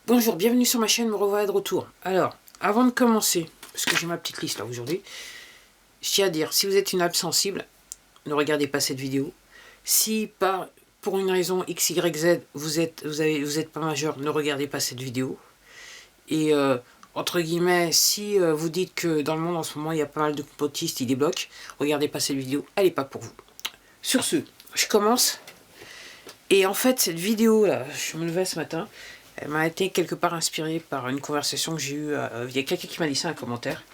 Bonjour, bienvenue sur ma chaîne, me revoilà de retour. Alors, avant de commencer, parce que j'ai ma petite liste là aujourd'hui, je tiens à dire, si vous êtes une âme sensible, ne regardez pas cette vidéo. Si pour une raison X, Y, Z, vous êtes pas majeur, ne regardez pas cette vidéo. Et entre guillemets, si vous dites que dans le monde en ce moment il y a pas mal de complotistes, ils débloquent, regardez pas cette vidéo, elle n'est pas pour vous. Sur ce, je commence. Et en fait, cette vidéo là, je me levais ce matin, elle m'a été quelque part inspirée par une conversation que j'ai eue. Il y a quelqu'un qui m'a laissé un commentaire.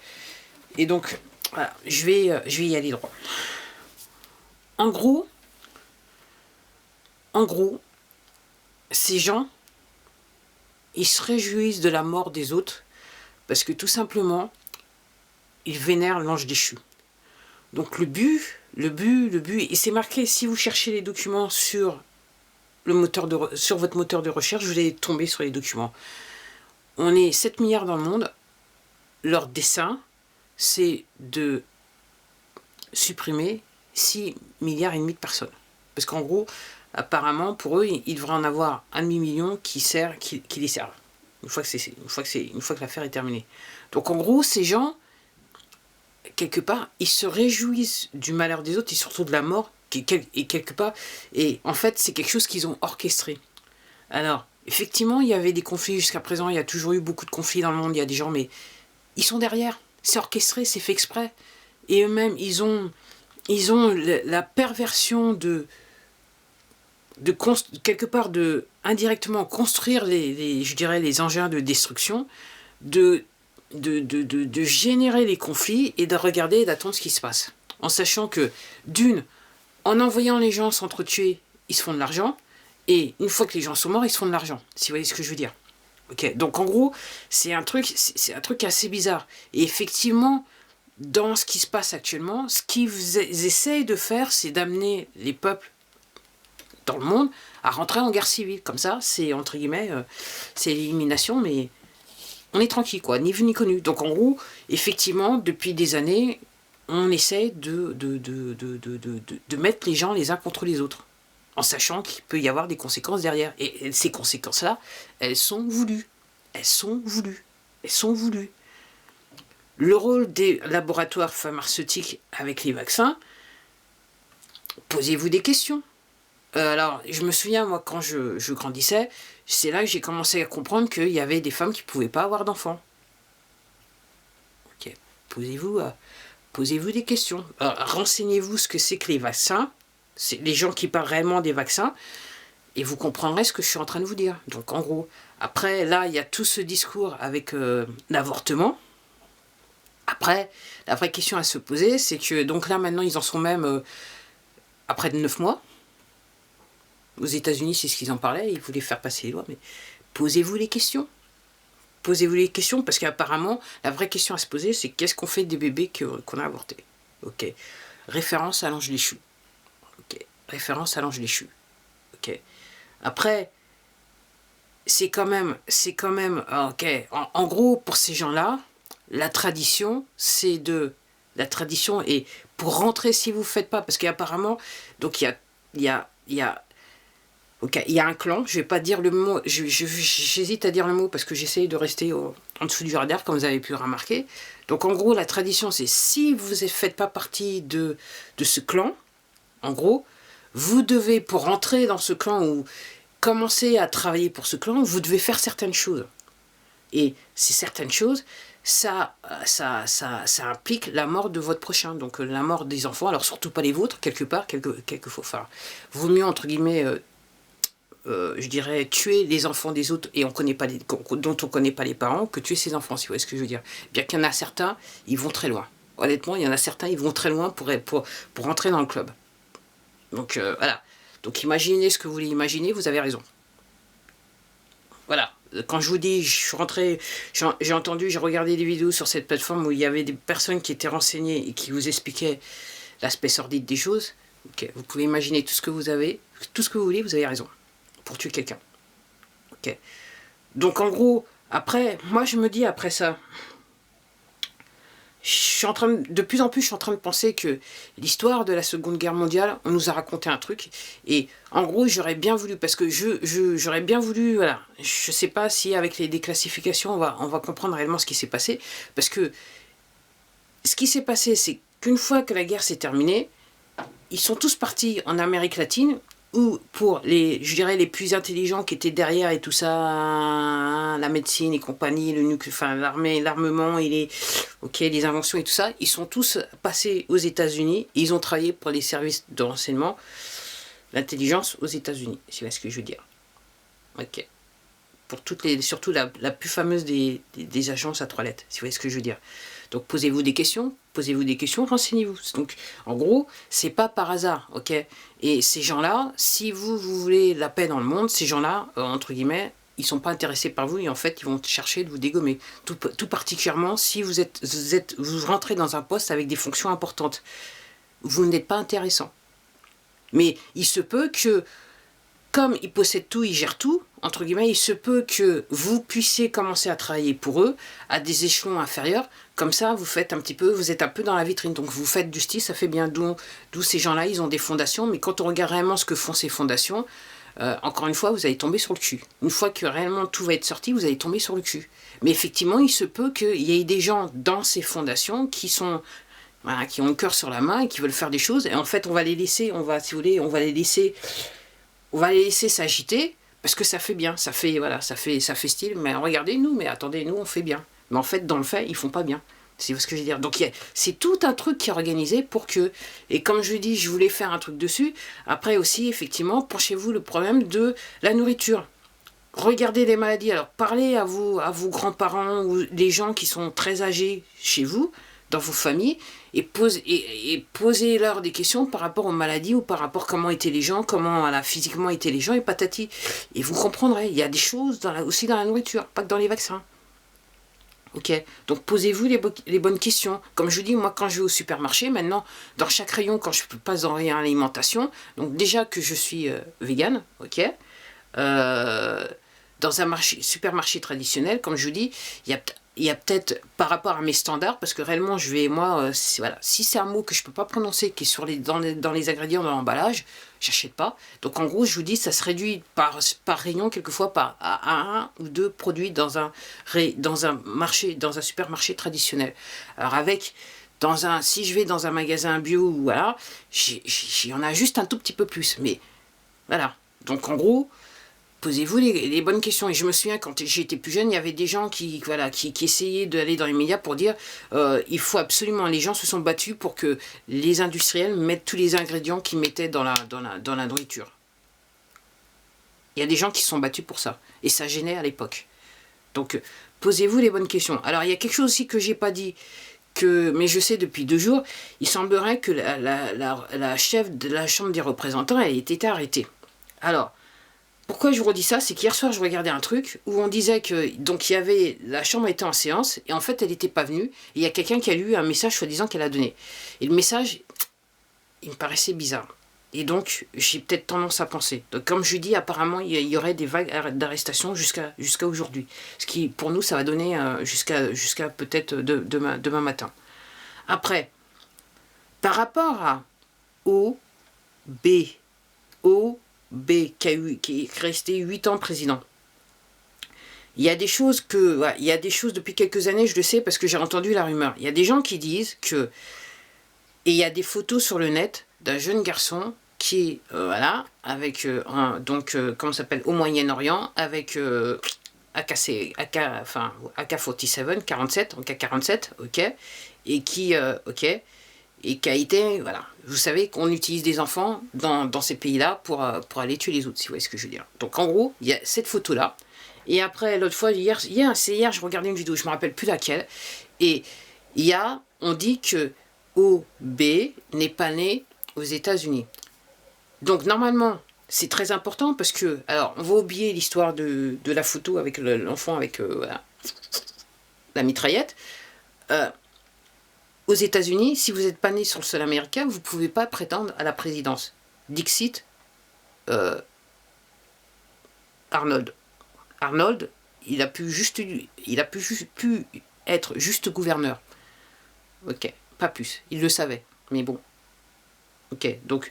Et donc, voilà, je vais y aller droit. En gros, ces gens, ils se réjouissent de la mort des autres parce que tout simplement, ils vénèrent l'ange déchu. Donc le but, et c'est marqué, si vous cherchez les documents sur votre moteur de recherche, vous allez tomber sur les documents. On est 7 milliards dans le monde. Leur dessein, c'est de supprimer 6 milliards et demi de personnes. Parce qu'en gros, apparemment, pour eux, il devrait en avoir 1,5 million qui les servent. Une fois que l'affaire est terminée. Donc en gros, ces gens, quelque part, ils se réjouissent du malheur des autres et surtout de la mort, et quelque part, et en fait, c'est quelque chose qu'ils ont orchestré. Alors, effectivement, il y avait des conflits jusqu'à présent, il y a toujours eu beaucoup de conflits dans le monde, il y a des gens, mais ils sont derrière, c'est orchestré, c'est fait exprès. Et eux-mêmes, ils ont la perversion quelque part de indirectement construire je dirais les engins de destruction, de générer les conflits et de regarder et d'attendre ce qui se passe. En sachant que, en envoyant les gens s'entretuer, ils se font de l'argent, et une fois que les gens sont morts, ils se font de l'argent, si vous voyez ce que je veux dire. Ok, donc en gros, c'est un truc assez bizarre. Et effectivement, dans ce qui se passe actuellement, ce qu'ils essayent de faire, c'est d'amener les peuples dans le monde à rentrer en guerre civile. Comme ça, c'est entre guillemets, c'est l'élimination, mais on est tranquille, quoi, ni vu ni connu. Donc en gros, effectivement, depuis des années, on essaie de mettre les gens les uns contre les autres, en sachant qu'il peut y avoir des conséquences derrière. Et ces conséquences-là, elles sont voulues. Elles sont voulues. Elles sont voulues. Le rôle des laboratoires pharmaceutiques avec les vaccins, posez-vous des questions. Alors, je me souviens, moi, quand je grandissais, c'est là que j'ai commencé à comprendre qu'il y avait des femmes qui ne pouvaient pas avoir d'enfants. Ok, posez-vous des questions. Renseignez-vous ce que c'est que les vaccins, c'est les gens qui parlent réellement des vaccins, et vous comprendrez ce que je suis en train de vous dire. Donc, en gros, après, là, il y a tout ce discours avec l'avortement. Après, la vraie question à se poser, c'est que, donc là, maintenant, ils en sont même à près de 9 mois. Aux États-Unis, c'est ce qu'ils en parlaient, ils voulaient faire passer les lois, mais posez-vous les questions. Posez-vous les questions, parce qu'apparemment, la vraie question à se poser, c'est qu'est-ce qu'on fait des bébés qu'on a avortés. Ok. Référence à l'ange déchu. Ok. Référence à l'ange déchu. Ok. Après, c'est quand même, ok. En gros, pour ces gens-là, la tradition, la tradition, et pour rentrer, si vous ne faites pas, parce qu'apparemment, donc il y a un clan, je vais pas dire le mot, j'hésite à dire le mot parce que j'essaye de rester en dessous du radar, comme vous avez pu le remarquer. Donc en gros, la tradition, c'est si vous ne faites pas partie de ce clan, en gros, vous devez, pour rentrer dans ce clan ou commencer à travailler pour ce clan, vous devez faire certaines choses. Et ces certaines choses, ça implique la mort de votre prochain, donc la mort des enfants, alors surtout pas les vôtres, quelque part, quelquefois. Enfin, vaut mieux, entre guillemets, je dirais, tuer les enfants des autres et dont on ne connaît pas les parents, que tuer ses enfants, si vous voyez ce que je veux dire. Bien qu'il y en a certains, ils vont très loin. Honnêtement, il y en a certains, ils vont très loin pour rentrer dans le club. Donc voilà. Donc imaginez ce que vous voulez imaginer, vous avez raison. Voilà. Quand je vous dis, je suis rentré, j'ai regardé des vidéos sur cette plateforme où il y avait des personnes qui étaient renseignées et qui vous expliquaient l'aspect sordide des choses. Okay. Vous pouvez imaginer tout ce que vous voulez, vous avez raison. Pour tuer quelqu'un. Ok. Donc en gros, après, moi je me dis après ça, de plus en plus, je suis en train de penser que l'histoire de la Seconde Guerre mondiale, on nous a raconté un truc. Et en gros, j'aurais bien voulu, parce que j'aurais bien voulu, voilà, je sais pas si avec les déclassifications, on va comprendre réellement ce qui s'est passé. Parce que ce qui s'est passé, c'est qu'une fois que la guerre s'est terminée, ils sont tous partis en Amérique latine, ou pour je dirais, les plus intelligents qui étaient derrière et tout ça, la médecine et compagnie, le nucléaire, enfin l'armée, l'armement et les inventions et tout ça, ils sont tous passés aux États-Unis. Ils ont travaillé pour les services de renseignement, l'intelligence aux États-Unis, si vous voyez ce que je veux dire. Ok. Pour surtout la plus fameuse des agences à 3 lettres, si vous voyez ce que je veux dire. Donc posez-vous des questions, renseignez-vous. Donc en gros, c'est pas par hasard, ok. Et ces gens-là, si vous voulez la paix dans le monde, ces gens-là, entre guillemets, ils sont pas intéressés par vous et en fait, ils vont chercher de vous dégommer. Tout particulièrement si vous rentrez dans un poste avec des fonctions importantes. Vous n'êtes pas intéressant. Mais il se peut que, comme ils possèdent tout, ils gèrent tout, entre guillemets, il se peut que vous puissiez commencer à travailler pour eux à des échelons inférieurs. Comme ça, vous êtes un peu dans la vitrine. Donc vous faites du style, ça fait bien. D'où ces gens-là, ils ont des fondations. Mais quand on regarde réellement ce que font ces fondations, encore une fois, vous allez tomber sur le cul. Une fois que réellement tout va être sorti, vous allez tomber sur le cul. Mais effectivement, il se peut qu'il y ait des gens dans ces fondations qui sont... Voilà, qui ont le cœur sur la main et qui veulent faire des choses. Et en fait, on va les laisser s'agiter parce que ça fait bien, ça fait style. Mais regardez nous, mais attendez, nous on fait bien. Mais en fait, dans le fait, ils font pas bien. C'est ce que je veux dire. Donc c'est tout un truc qui est organisé pour que, et comme je dis, je voulais faire un truc dessus. Après aussi, effectivement, penchez-vous le problème de la nourriture. Regardez les maladies. Alors parlez à vos grands-parents ou les gens qui sont très âgés chez vous, dans vos familles, et posez-leur des questions par rapport aux maladies ou par rapport à comment étaient les gens, comment physiquement étaient les gens, et patati. Et vous comprendrez, il y a des choses aussi dans la nourriture, pas que dans les vaccins. Ok, donc posez-vous les bonnes questions. Comme je vous dis, moi quand je vais au supermarché, maintenant, dans chaque rayon, quand je passe dans rien alimentation, donc déjà que je suis végane, ok, dans un supermarché traditionnel, comme je vous dis, il y a peut-être par rapport à mes standards, parce que réellement, si c'est un mot que je ne peux pas prononcer, qui est dans les ingrédients, dans l'emballage, j'achète pas. Donc en gros, je vous dis, ça se réduit par rayon, quelquefois à 1 ou 2 produits dans un supermarché traditionnel. Alors si je vais dans un magasin bio, voilà, il y en a juste un tout petit peu plus. Mais voilà. Donc en gros, posez-vous les bonnes questions. Et je me souviens, quand j'étais plus jeune, il y avait des gens qui essayaient d'aller dans les médias pour dire il faut absolument... Les gens se sont battus pour que les industriels mettent tous les ingrédients qu'ils mettaient dans la nourriture. Il y a des gens qui se sont battus pour ça. Et ça gênait à l'époque. Donc, posez-vous les bonnes questions. Alors, il y a quelque chose aussi que j'ai pas dit, mais je sais depuis 2 jours, il semblerait que la chef de la Chambre des représentants, elle ait été arrêtée. Alors, pourquoi je vous redis ça, c'est qu'hier soir, je regardais un truc où on disait que la Chambre était en séance et en fait, elle n'était pas venue. Et il y a quelqu'un qui a lu un message soi-disant qu'elle a donné. Et le message, il me paraissait bizarre. Et donc, j'ai peut-être tendance à penser. Donc, comme je dis, apparemment, il y aurait des vagues d'arrestations jusqu'à aujourd'hui. Ce qui, pour nous, ça va donner jusqu'à peut-être demain matin. Après, par rapport à OB qui est resté 8 ans président. Il y a des choses depuis quelques années, je le sais parce que j'ai entendu la rumeur. Il y a des gens qui disent que, et il y a des photos sur le net d'un jeune garçon qui est avec comment ça s'appelle, au Moyen-Orient, avec AK-47, 47, en AK-47, ok, et qui a été, voilà, vous savez qu'on utilise des enfants dans ces pays-là pour aller tuer les autres, si vous voyez ce que je veux dire. Donc en gros, il y a cette photo-là, et après, l'autre fois, hier, je regardais une vidéo, je ne me rappelle plus laquelle, et on dit que OB n'est pas né aux États-Unis. Donc normalement, c'est très important parce que, alors, on va oublier l'histoire de la photo avec l'enfant avec la mitraillette. Aux États-Unis, si vous n'êtes pas né sur le sol américain, vous ne pouvez pas prétendre à la présidence. Dixit Arnold. Arnold, il a pu être juste gouverneur. Ok, pas plus. Il le savait, mais bon. Ok, donc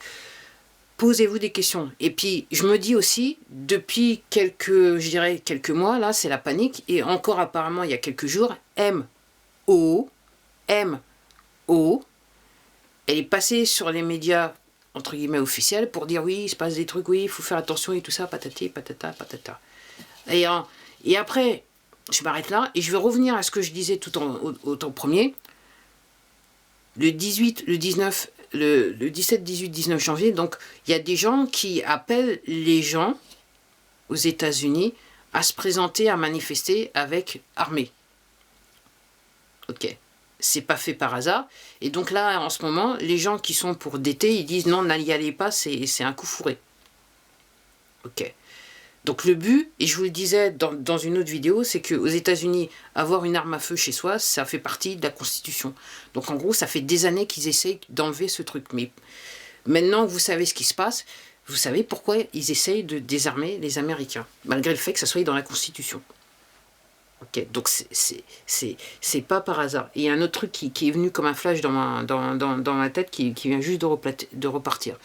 posez-vous des questions. Et puis, je me dis aussi, depuis je dirais quelques mois, là, c'est la panique. Et encore apparemment, il y a quelques jours, M.O. Elle est passée sur les médias, entre guillemets, officiels, pour dire oui, il se passe des trucs, oui, il faut faire attention et tout ça, patati, patata, patata. Et après, je m'arrête là, et je vais revenir à ce que je disais tout au temps premier. Le 18, le 19, le 17, 18, 19 janvier, donc il y a des gens qui appellent les gens aux États-Unis à se présenter, à manifester avec armée. Ok, c'est pas fait par hasard. Et donc là, en ce moment, les gens qui sont pour d'été, ils disent non, n'y allez pas, c'est un coup fourré. Ok. Donc le but, et je vous le disais dans une autre vidéo, c'est qu'aux États-Unis, avoir une arme à feu chez soi, ça fait partie de la Constitution. Donc en gros, ça fait des années qu'ils essayent d'enlever ce truc. Mais maintenant que vous savez ce qui se passe, vous savez pourquoi ils essayent de désarmer les Américains, malgré le fait que ça soit dans la Constitution. Ok, donc c'est pas par hasard. Et il y a un autre truc qui est venu comme un flash dans ma tête qui vient juste de repartir.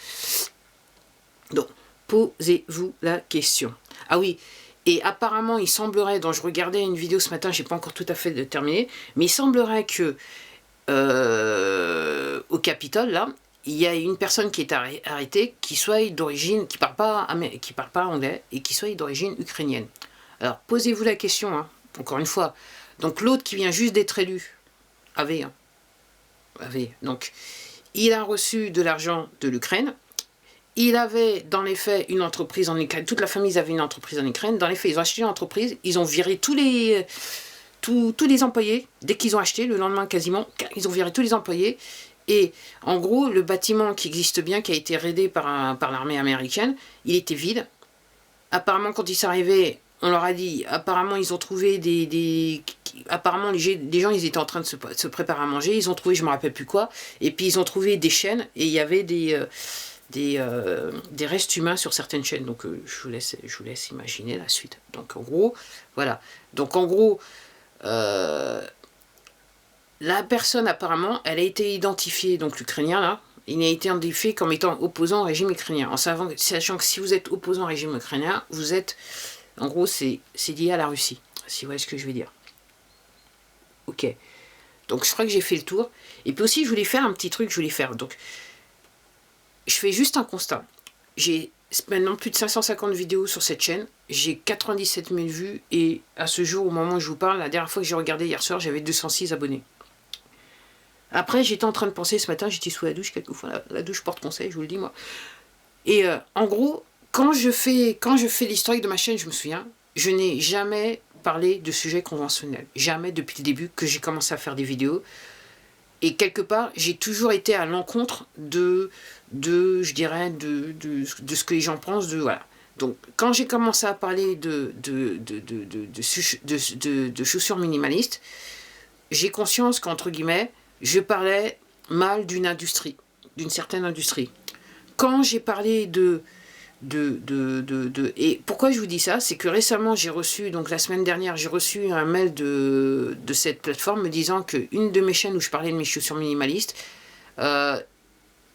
Donc, posez-vous la question. Ah oui, et apparemment, il semblerait, je regardais une vidéo ce matin, j'ai pas encore tout à fait terminé, mais il semblerait que au Capitole, là, il y a une personne qui est arrêtée qui soit d'origine, qui parle pas anglais et qui soit d'origine ukrainienne. Alors, posez-vous la question, hein, encore une fois. Donc, l'autre qui vient juste d'être élu, avait, donc, il a reçu de l'argent de l'Ukraine. Il avait, dans les faits, une entreprise en Ukraine. Toute la famille avait une entreprise en Ukraine. Dans les faits, ils ont acheté une entreprise. Ils ont viré tous les employés. Dès qu'ils ont acheté, le lendemain quasiment, ils ont viré tous les employés. Et en gros, le bâtiment qui existe bien, qui a été raidé par l'armée américaine, il était vide. Apparemment, quand ils sont arrivés, on leur a dit, apparemment, ils ont trouvé apparemment, les gens, ils étaient en train de se préparer à manger. Ils ont trouvé, je ne me rappelle plus quoi. Et puis, ils ont trouvé des chaînes. Et il y avait des restes humains sur certaines chaînes. Donc je vous laisse imaginer la suite. Donc en gros, voilà. Donc en gros, la personne apparemment, elle a été identifiée, donc l'Ukrainien là, il a été identifié comme étant opposant au régime ukrainien. En sachant que si vous êtes opposant au régime ukrainien, vous êtes, en gros, c'est lié à la Russie. Si vous voyez ce que je veux dire. Ok. Donc je crois que j'ai fait le tour. Et puis aussi, je voulais faire un petit truc, donc je fais juste un constat. J'ai maintenant plus de 550 vidéos sur cette chaîne. J'ai 97 000 vues. Et à ce jour, au moment où je vous parle, la dernière fois que j'ai regardé hier soir, j'avais 206 abonnés. Après, j'étais en train de penser ce matin, j'étais sous la douche quelquefois. La douche porte conseil, je vous le dis moi. Et en gros, quand je fais l'historique de ma chaîne, je me souviens, je n'ai jamais parlé de sujets conventionnels. Jamais depuis le début que j'ai commencé à faire des vidéos. Et quelque part, j'ai toujours été à l'encontre de ce que les gens pensent, voilà. Donc, quand j'ai commencé à parler de chaussures minimalistes, j'ai conscience qu'entre guillemets, je parlais mal d'une industrie, d'une certaine industrie. Quand j'ai parlé et pourquoi je vous dis ça, c'est que récemment j'ai reçu, donc la semaine dernière, j'ai reçu un mail de cette plateforme me disant qu'une de mes chaînes où je parlais de mes chaussures minimalistes, elle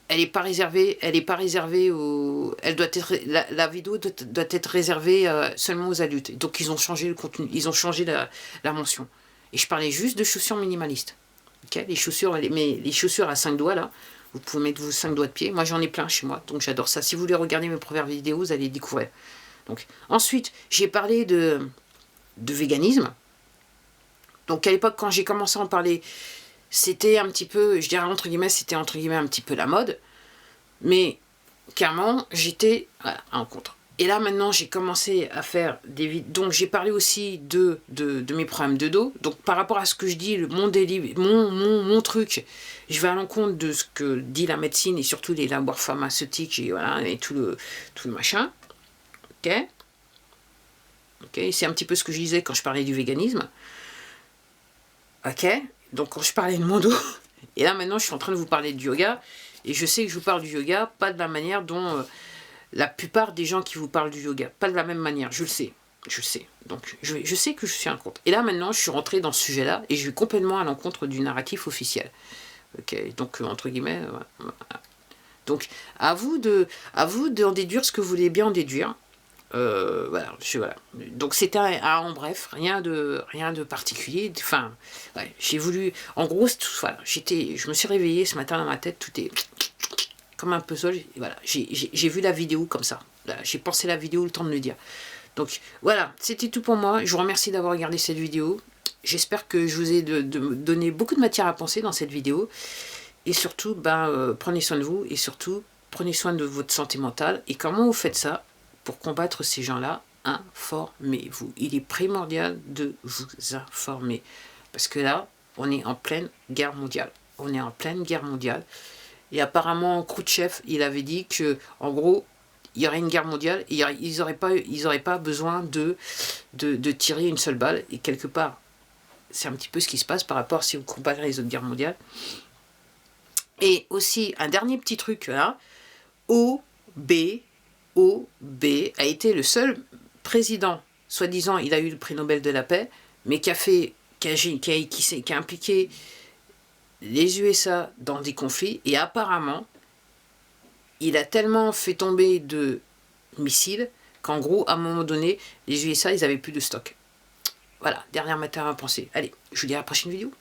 n'est pas réservée, la vidéo doit être réservée seulement aux adultes. Donc ils ont changé le contenu, ils ont changé la mention. Et je parlais juste de chaussures minimalistes. Okay, les chaussures à 5 doigts là. Vous pouvez mettre vos 5 doigts de pied. Moi, j'en ai plein chez moi, donc j'adore ça. Si vous voulez regarder mes premières vidéos, vous allez découvrir. Donc, ensuite, j'ai parlé de véganisme. Donc, à l'époque, quand j'ai commencé à en parler, c'était un petit peu, je dirais entre guillemets, un petit peu la mode. Mais, clairement, j'étais à un contre. Et là, maintenant, j'ai commencé à faire des vidéos. Donc, j'ai parlé aussi de mes problèmes de dos. Donc, par rapport à ce que je dis, mon truc, je vais à l'encontre de ce que dit la médecine et surtout les laboratoires pharmaceutiques et tout le machin. Ok. C'est un petit peu ce que je disais quand je parlais du véganisme. Ok. Donc, quand je parlais de mon dos. Et là, maintenant, je suis en train de vous parler du yoga. Et je sais que je vous parle du yoga, pas de la manière dont... la plupart des gens qui vous parlent du yoga, pas de la même manière, je le sais. Je sais. Donc, je sais que je suis un contre. Et là, maintenant, je suis rentré dans ce sujet-là et je vais complètement à l'encontre du narratif officiel. Ok, donc, entre guillemets, voilà. Donc, à vous d'en déduire ce que vous voulez bien en déduire. Voilà, voilà. Donc c'était en bref, rien de particulier. Enfin, ouais, j'ai voulu, en gros, voilà, je me suis réveillée ce matin dans ma tête, tout est comme un puzzle. Voilà, j'ai vu la vidéo comme ça. J'ai pensé la vidéo le temps de le dire. Donc voilà, c'était tout pour moi. Je vous remercie d'avoir regardé cette vidéo. J'espère que je vous ai donné beaucoup de matière à penser dans cette vidéo. Et surtout, prenez soin de vous et surtout, prenez soin de votre santé mentale. Et comment vous faites ça pour combattre ces gens-là? Informez-vous. Il est primordial de vous informer. Parce que là, on est en pleine guerre mondiale. On est en pleine guerre mondiale. Et apparemment, Khrouchtchev, il avait dit que, en gros, il y aurait une guerre mondiale et ils n'auraient pas besoin de tirer une seule balle. Et quelque part, c'est un petit peu ce qui se passe par rapport si vous comparez les autres guerres mondiales. Et aussi, un dernier petit truc là, OB a été le seul président, soi-disant, il a eu le prix Nobel de la paix, mais qui a impliqué les USA dans des conflits, et apparemment, il a tellement fait tomber de missiles qu'en gros, à un moment donné, les USA, ils n'avaient plus de stock. Voilà, dernière matière à penser. Allez, je vous dis à la prochaine vidéo.